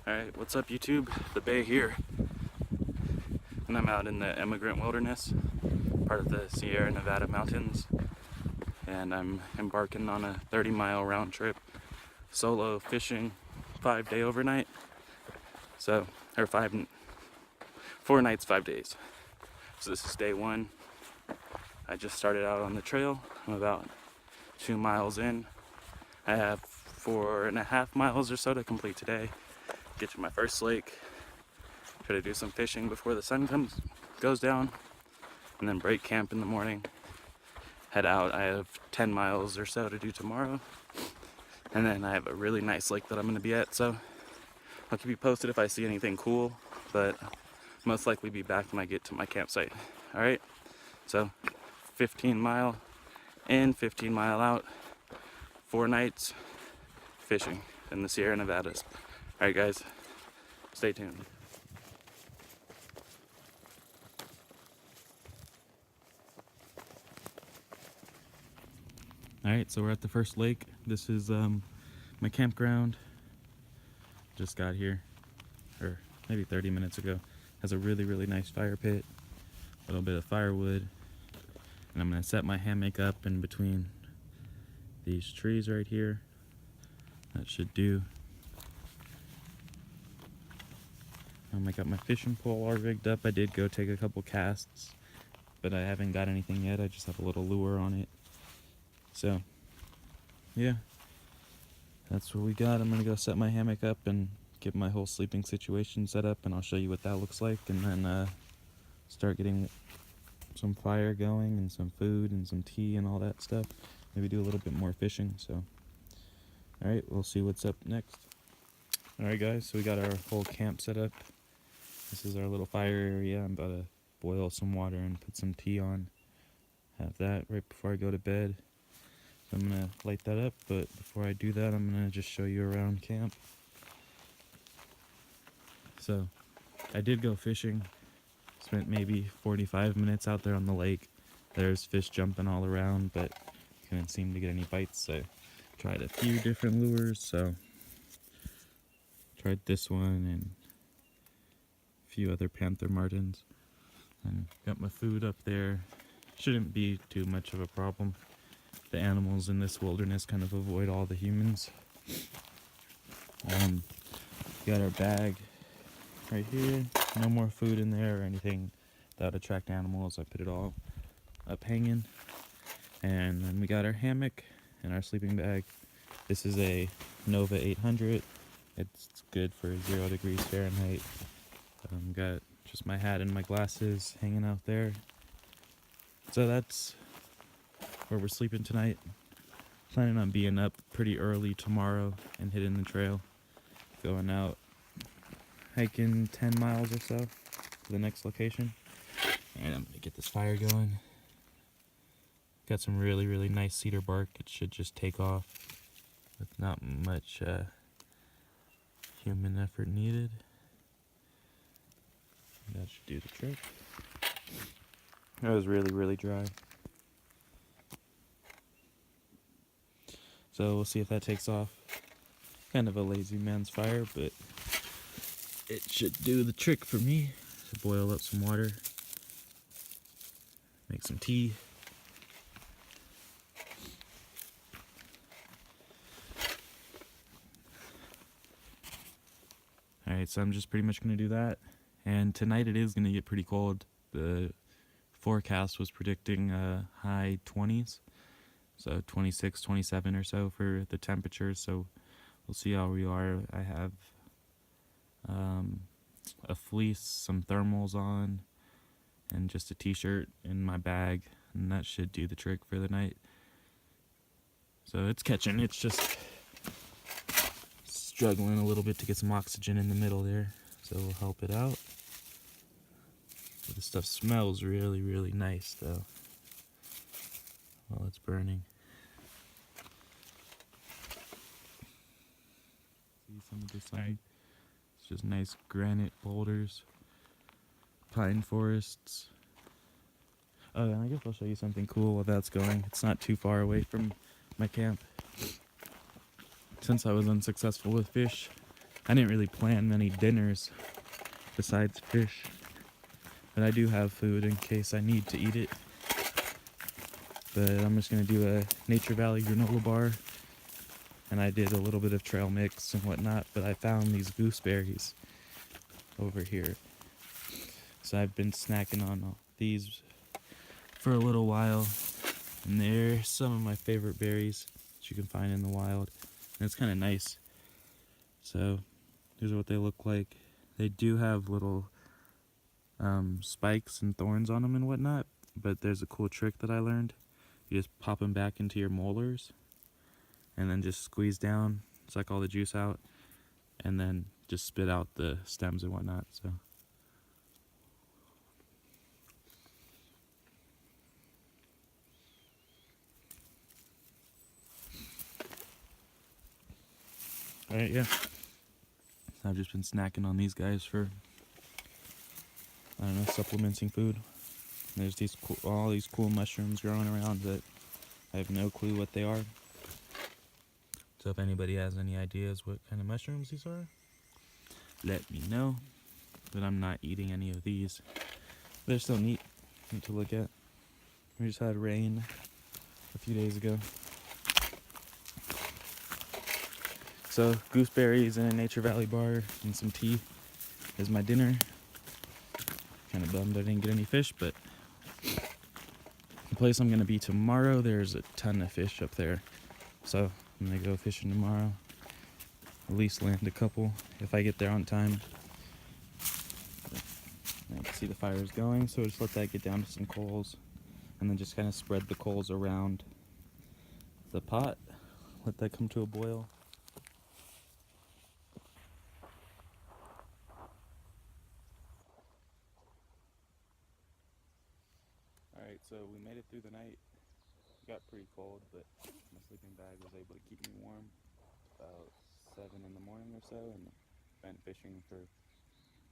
Alright, what's up YouTube? The Bay here. And I'm out in the Immigrant Wilderness, part of the Sierra Nevada mountains. And I'm embarking on a 30-mile round trip solo fishing 5-day overnight. So, or 4 nights, 5 days. So this is day 1. I just started out on the trail. I'm about 2 miles in. I have 4.5 miles or so to complete today. Get to my first lake, try to do some fishing before the sun goes down, and then break camp in the morning, head out. I have 10 miles or so to do tomorrow, and then I have a really nice lake that I'm going to be at, so I'll keep you posted if I see anything cool, but most likely be back when I get to my campsite. Alright, so 15 mile in, 15 mile out, 4 nights fishing in the Sierra Nevadas. Alright guys, stay tuned. Alright, so we're at the first lake. This is my campground. Just got here, or maybe 30 minutes ago. Has a really nice fire pit, a little bit of firewood, and I'm gonna set my hammock up in between these trees right here. That should do. I got my fishing pole all rigged up. I did go take a couple casts, but I haven't got anything yet. I just have a little lure on it. So, yeah, that's what we got. I'm gonna go set my hammock up and get my whole sleeping situation set up, and I'll show you what that looks like, and then start getting some fire going and some food and some tea and all that stuff. Maybe do a little bit more fishing. So, all right, we'll see what's up next. All right, guys, so we got our whole camp set up. This is our little fire area. I'm about to boil some water and put some tea on. Have that right before I go to bed. So I'm gonna light that up, but before I do that, I'm gonna just show you around camp. So, I did go fishing. Spent maybe 45 minutes out there on the lake. There's fish jumping all around, but couldn't seem to get any bites, so tried a few different lures. So tried this one and a few other panther martins, and got my food up there. Shouldn't be too much of a problem. The animals in this wilderness kind of avoid all the humans. Got our bag right here. No more food in there or anything that would attract animals. I put it all up hanging. And then we got our hammock and our sleeping bag. This is a Nova 800. It's good for 0 degrees Fahrenheit. Got just my hat and my glasses hanging out there. So that's where we're sleeping tonight. Planning on being up pretty early tomorrow and hitting the trail. Going out hiking 10 miles or so to the next location. And I'm gonna get this fire going. Got some really nice cedar bark. It should just take off with not much human effort needed. That should do the trick. That was really dry. So we'll see if that takes off. Kind of a lazy man's fire, but it should do the trick for me. So boil up some water, make some tea. Alright, so I'm just pretty much going to do that. And tonight it is going to get pretty cold. The forecast was predicting high 20s. So 26, 27 or so for the temperatures. So we'll see how we are. I have a fleece, some thermals on, and just a t-shirt in my bag. And that should do the trick for the night. So it's catching. It's just struggling a little bit to get some oxygen in the middle there. So we'll help it out. But this stuff smells really nice though while it's burning. See some of this side. It's just nice granite boulders, pine forests. Oh, and I guess I'll show you something cool while that's going. It's not too far away from my camp. Since I was unsuccessful with fish, I didn't really plan many dinners besides fish, but I do have food in case I need to eat it. But I'm just gonna do a Nature Valley granola bar, and I did a little bit of trail mix and whatnot, but I found these gooseberries over here. So I've been snacking on these for a little while, and they're some of my favorite berries that you can find in the wild, and it's kind of nice. So here's what they look like. They do have little spikes and thorns on them and whatnot, but there's a cool trick that I learned. You just pop them back into your molars and then just squeeze down, suck all the juice out, and then just spit out the stems and whatnot. So alright, yeah. So I've just been snacking on these guys for, I don't know, supplementing food. There's these all these cool mushrooms growing around that I have no clue what they are. So if anybody has any ideas what kind of mushrooms these are, let me know. But I'm not eating any of these. They're still neat to look at. We just had rain a few days ago. So gooseberries and a Nature Valley bar and some tea is my dinner. Kind of bummed I didn't get any fish, but the place I'm gonna be tomorrow, there's a ton of fish up there. So I'm gonna go fishing tomorrow. At least land a couple if I get there on time. I can see the fire's going, so just let that get down to some coals, and then just kind of spread the coals around the pot. Let that come to a boil. Alright, so we made it through the night. It got pretty cold, but my sleeping bag was able to keep me warm. About 7 in the morning or so, and been fishing for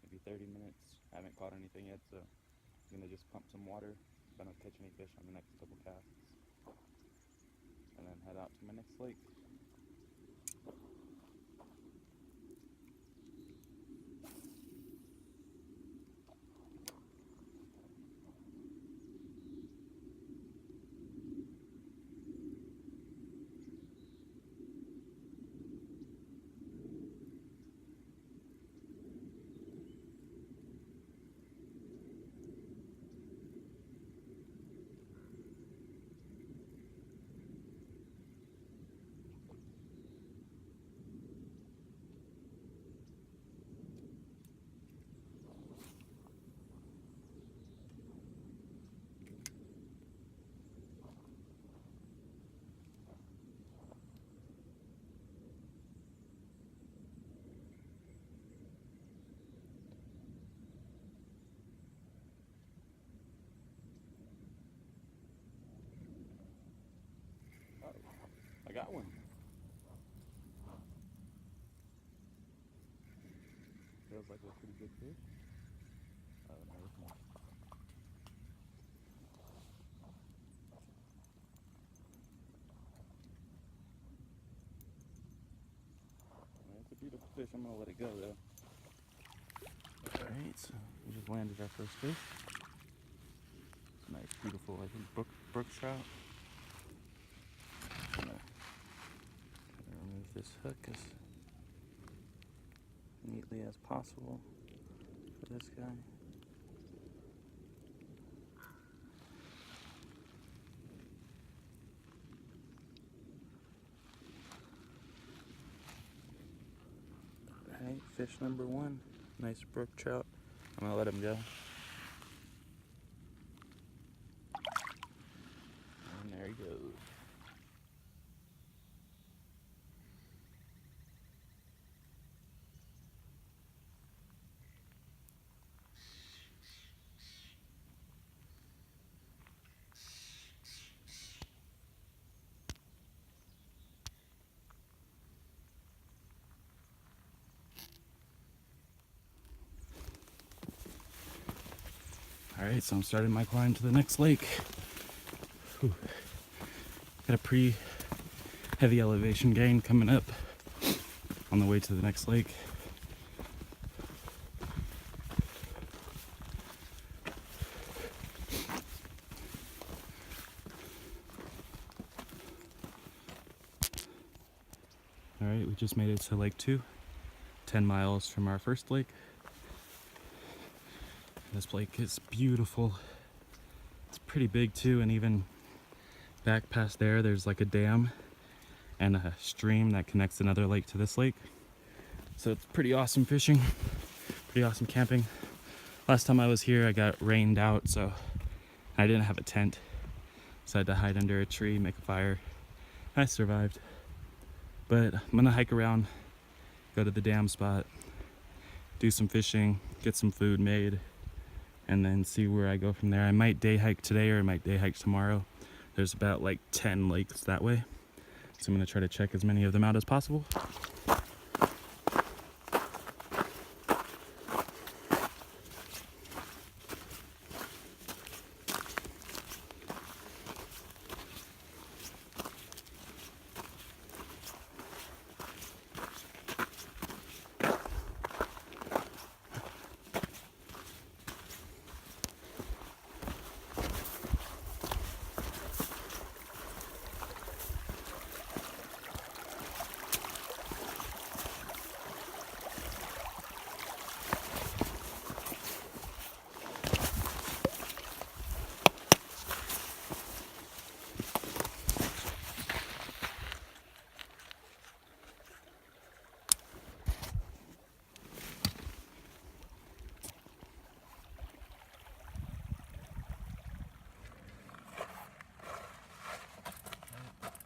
maybe 30 minutes. Haven't caught anything yet, so I'm gonna just pump some water. If I don't catch any fish on the next couple casts, and then head out to my next lake. I got one. Feels like a pretty good fish. Oh, no, it's not. It's a beautiful fish. I'm gonna let it go though. Alright, so we just landed our first fish. Nice, beautiful, I think brook trout. I'm gonna remove this hook as neatly as possible for this guy. Alright, fish number one. Nice brook trout. I'm gonna let him go. And there he goes. Alright, so I'm starting my climb to the next lake. Whew. Got a pretty heavy elevation gain coming up on the way to the next lake. just made it to Lake 2, 10 miles from our first lake. This lake is beautiful. It's pretty big too, and even back past there's like a dam and a stream that connects another lake to this lake. So it's pretty awesome fishing, pretty awesome camping. Last time I was here, I got rained out, so I didn't have a tent. So I had to hide under a tree, make a fire. I survived. But I'm gonna hike around, go to the dam spot, do some fishing, get some food made, and then see where I go from there. I might day hike today or I might day hike tomorrow. There's about like 10 lakes that way. So I'm gonna try to check as many of them out as possible.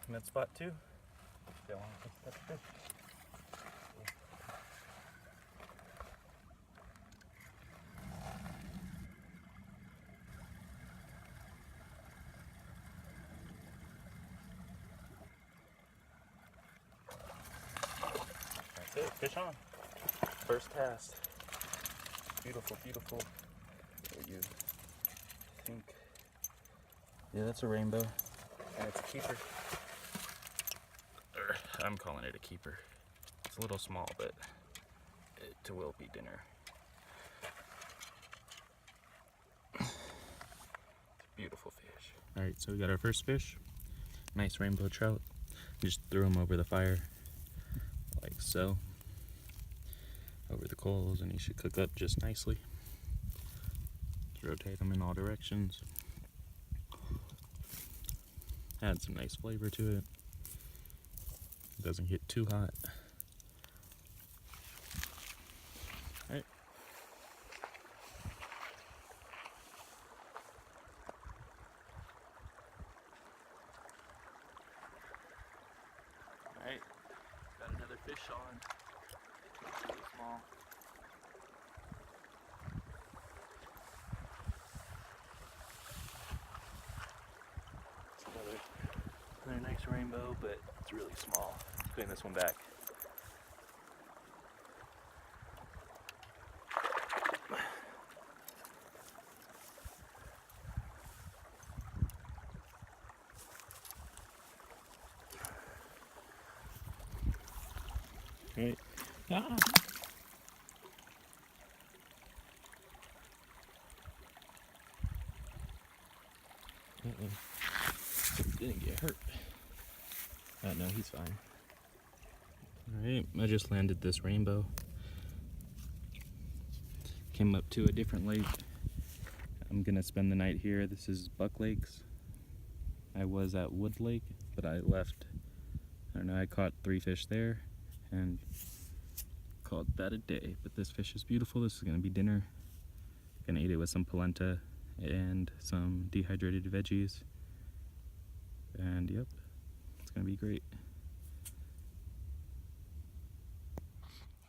That spot too. Don't want to pick that fish. That's it. Fish on. First cast. Beautiful, beautiful. What do you think? Yeah, that's a rainbow, and it's a keeper. I'm calling it a keeper. It's a little small, but it will be dinner. It's a beautiful fish. Alright, so we got our first fish. Nice rainbow trout. Just threw him over the fire, like so. Over the coals, and he should cook up just nicely. Just rotate them in all directions. Add some nice flavor to it. Doesn't get too hot. All right. All right. Got another fish on. It's really small. It's another nice rainbow, but it's really small. Putting this one back. Right. Ah. Didn't get hurt. Oh no, he's fine. Alright, I just landed this rainbow. Came up to a different lake. I'm gonna spend the night here. This is Buck Lakes. I was at Wood Lake, but I left. I don't know, I caught 3 fish there and called that a day. But this fish is beautiful. This is gonna be dinner. Gonna eat it with some polenta and some dehydrated veggies. And yep, it's gonna be great.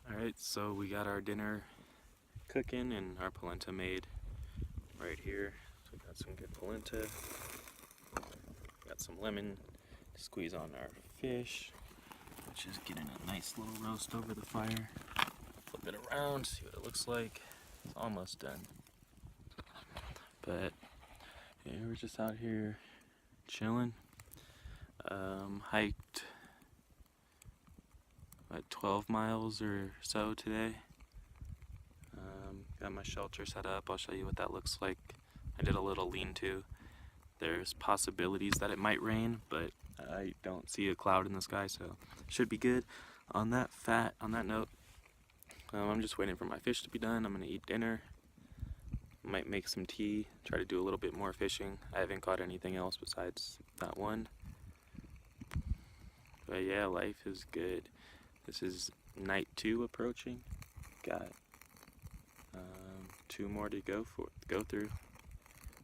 Alright, so we got our dinner cooking and our polenta made right here. So we got some good polenta. Got some lemon to squeeze on our fish, which is getting a nice little roast over the fire. Flip it around, see what it looks like. It's almost done. But yeah, we're just out here chilling. Hiked about 12 miles or so today. Got my shelter set up. I'll show you what that looks like. I did a little lean-to. There's possibilities that it might rain, but I don't see a cloud in the sky, so it should be good. on that note, I'm just waiting for my fish to be done. I'm gonna eat dinner. Might make some tea, try to do a little bit more fishing. I haven't caught anything else besides that one. But yeah, life is good. This is night 2 approaching. Got 2 more to go through,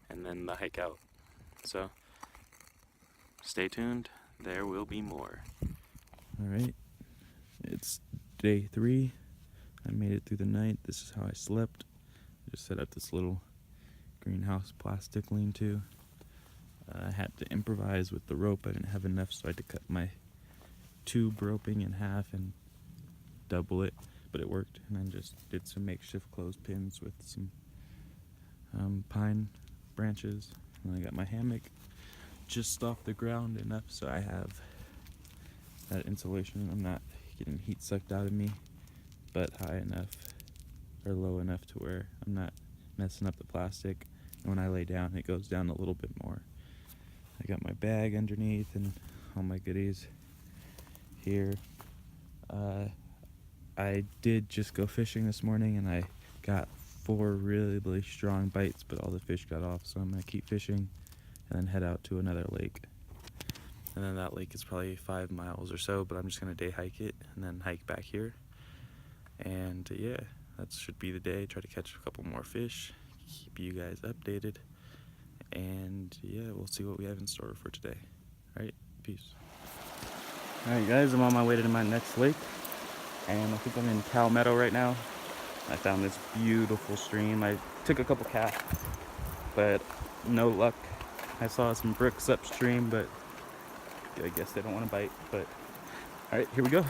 and then the hike out. So stay tuned. There will be more. All right, it's day 3. I made it through the night. This is how I slept. I just set up this little greenhouse plastic lean-to. I had to improvise with the rope. I didn't have enough, so I had to cut my tube roping in half and double it, but it worked. And then just did some makeshift clothespins with some pine branches. And I got my hammock just off the ground enough so I have that insulation. I'm not getting heat sucked out of me, but high enough or low enough to where I'm not messing up the plastic. And when I lay down, it goes down a little bit more. I got my bag underneath and all my goodies here. I did just go fishing this morning and I got 4 really, really strong bites, but all the fish got off, so I'm gonna keep fishing and then head out to another lake. And then that lake is probably 5 miles or so, but I'm just gonna day hike it and then hike back here. And yeah, that should be the day. Try to catch a couple more fish, keep you guys updated, and yeah, we'll see what we have in store for today. Alright, peace. Alright guys, I'm on my way to my next lake, and I think I'm in Cow Meadow right now. I found this beautiful stream. I took a couple casts, but no luck. I saw some brooks upstream, but I guess they don't want to bite. But alright, here we go.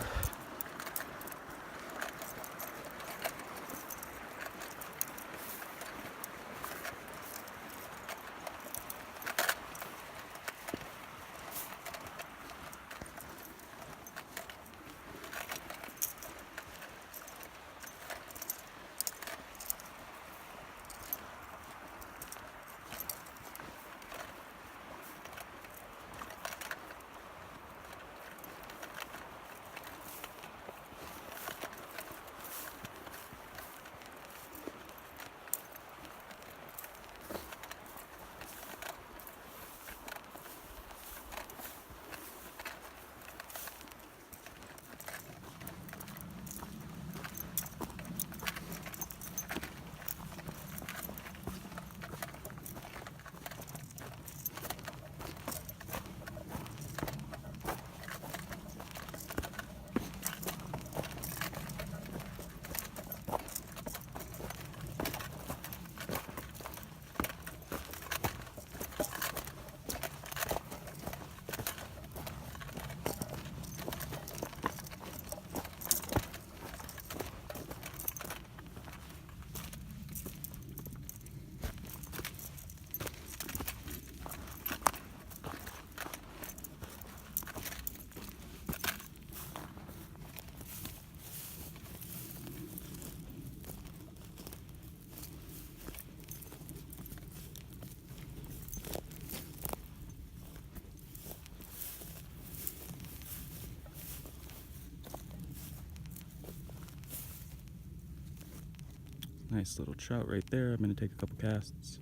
Nice little trout right there. I'm gonna take a couple casts.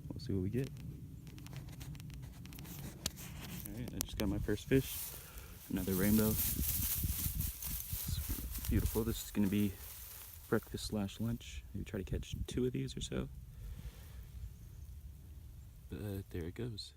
We'll see what we get. Alright, I just got my first fish. Another rainbow. It's beautiful. This is gonna be breakfast / lunch. Maybe try to catch 2 of these or so. But there it goes.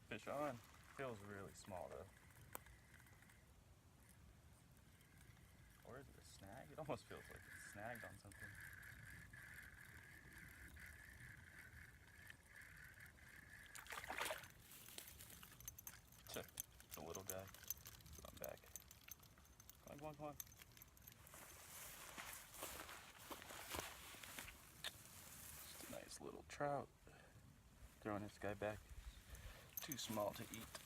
Fish on. Feels really small though. Or is it a snag? It almost feels like it's snagged on something. The little guy. Put on back. Come on, come on. Just a nice little trout. Throwing this guy back. Too small to eat.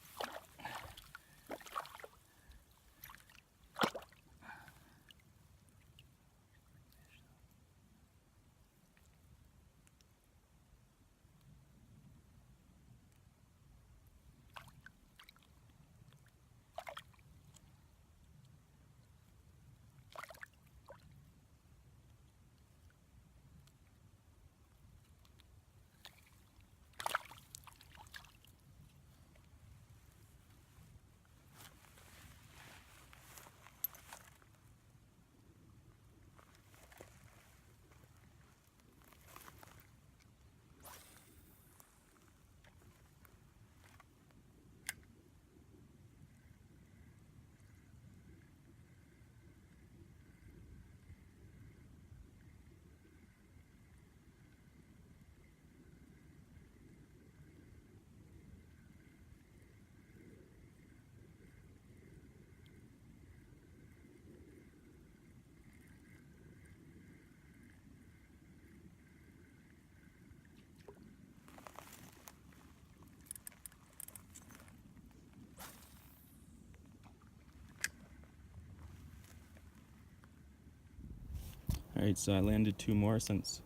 Alright, so I landed 2 more since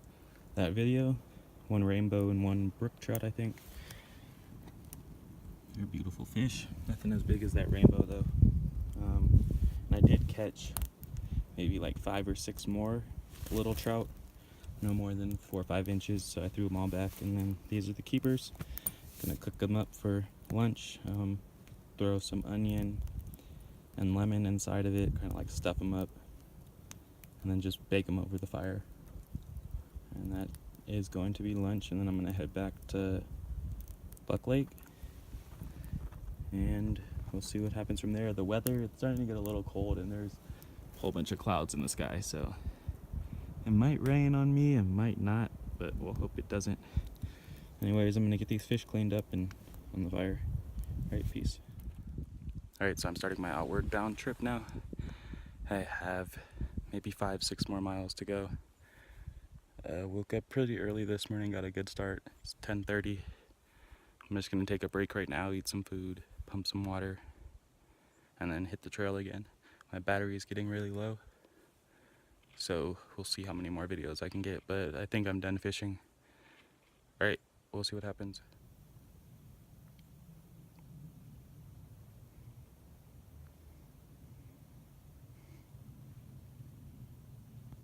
that video. 1 rainbow and 1 brook trout, I think. They're beautiful fish. Nothing as big as that rainbow though. And I did catch maybe like 5 or 6 more little trout. No more than 4 or 5 inches, so I threw them all back. And then these are the keepers. Gonna cook them up for lunch. Throw some onion and lemon inside of it, kind of like stuff them up. And then just bake them over the fire. And that is going to be lunch, and then I'm going to head back to Buck Lake. And we'll see what happens from there. The weather, it's starting to get a little cold, and there's a whole bunch of clouds in the sky, so it might rain on me, it might not, but we'll hope it doesn't. Anyways, I'm going to get these fish cleaned up and on the fire. Alright, peace. Alright, so I'm starting my outward bound trip now. I have maybe 5-6 more miles to go. Woke up pretty early this morning, got a good start. It's 10:30. I'm just gonna take a break right now, eat some food, pump some water, and then hit the trail again. My battery is getting really low, so we'll see how many more videos I can get, but I think I'm done fishing. Alright, we'll see what happens.